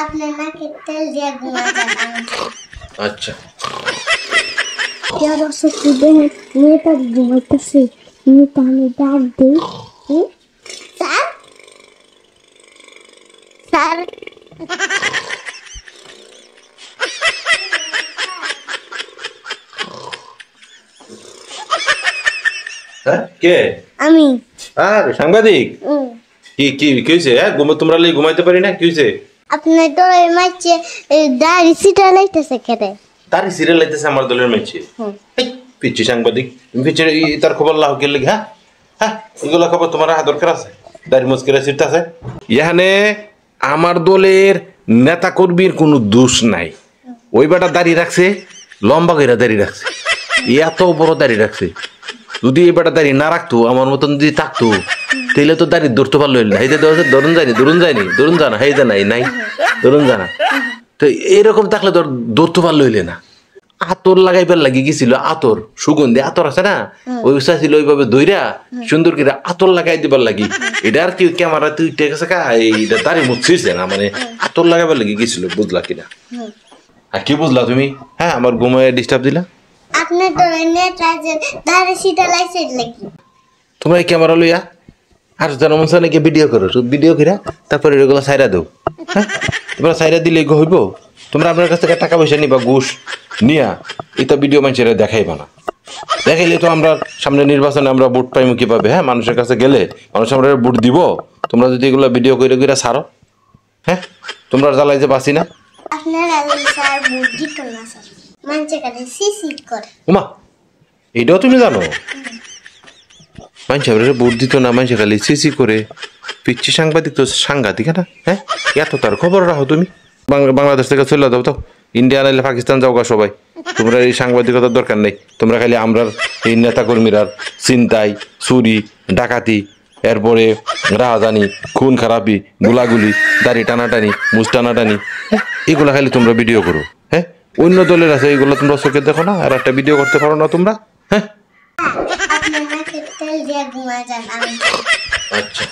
আপনার নাকে তেল দিয়ে ঘুমায় যান। আচ্ছা यार ऐसे कूदे हैं मैं तक घुमाता से मैं पानी डाल दे सर सर হ্যাঁ কে আমি আর সাংবাদিক কি কি কি হইছে তোমরা লাগি ঘুমাইতে পারি না কি হইছে আপনার তো এই মাঝে দাড়ি সিটা লাইতেছে কেটে তারই সিরিয়াল লাইতেছে আমার দলের ম্যাচে পিচ্ছি সাংবাদিক পিচ্ছি তার খবর লাও কে লাগি হ্যাঁ হ্যাঁ এগুলো খবর তোমার দরকার আছে দাড়ি মুস্কিরা সিট আছে এখানে আমার দলের নেতা কর্মীর কোনো দোষ নাই ওই বেটা দাড়ি রাখছে লম্বা কইরা দাড়ি রাখছে এত বড় দাড়ি রাখছে যদি এই বেটা দাড়ি না রাখতো আমার মতন যদি থাকতো তাহলে তো দাড়ি ধরতে পারলো না এই যে ধরুন যায়নি ধরুন জানা এই যে নাই ধরুন জানা তো এইরকম থাকলে ধরতে পারলো হইলে না আতর লাগাইবার লাগি গেছিল আতর সুগন্ধি আতর আছে না ওই ছিল ওইভাবে দইরা সুন্দর করে আতর লাগাই দিবার লাগি এটা আর কি ক্যামেরা তুই ঠিক আছে এইটা দাড়ি মুছিস না মানে আতর লাগাইবার লাগি গেছিল বুঝলা কিনা আর কি বুঝলা তুমি হ্যাঁ আমার ঘুমায় ডিস্টার্ব দিলা আপনার তো নেতা যে দাড়ি সিটা লাইছে লাগি তোমরা এই ক্যামেরা লইয়া আর জনমন নাকি ভিডিও করো ভিডিও করে তারপরে এগুলো সাইরা দাও হ্যাঁ তোমরা সাইরা দিলে হইব তোমরা আপনার কাছ থেকে টাকা পয়সা নিবা ঘুষ নিয়া এটা ভিডিও মানুষেরা দেখাইবা না দেখাইলে তো আমরা সামনে নির্বাচনে আমরা ভোট পাইমু কিভাবে হ্যাঁ মানুষের কাছে গেলে মানুষ আমরা ভোট দিব তোমরা যদি এগুলো ভিডিও করে করে ছাড়ো হ্যাঁ তোমরা জ্বালাই যে বাসি না আপনারা স্যার ভোট দিত না স্যার মানুষের কাছে সিসি করে উমা এইটাও তুমি জানো মানুষ ভোট দিত না মানুষ খালি সিসি করে পিচ্ছি সাংবাদিক তো সাংঘাতিক না হ্যাঁ এত তার খবর রাখো তুমি বাংলাদেশ থেকে চলে যাও তো ইন্ডিয়া নাইলে পাকিস্তান যাও গা সবাই তোমরা এই সাংবাদিকতার দরকার নেই তোমরা খালি আমরার এই নেতাকর্মীরা ছিনতাই চুরি ডাকাতি এরপরে রাহাজানি খুন খারাপি গোলাগুলি দাড়ি টানাটানি মুছ টানাটানি এগুলো খালি তোমরা ভিডিও করো হ্যাঁ অন্য দলের আছে এইগুলো তোমরা চোখে দেখো না আর একটা ভিডিও করতে পারো না তোমরা হ্যাঁ আপনার নাকে তেল দিয়ে ঘুমায় যান। আচ্ছা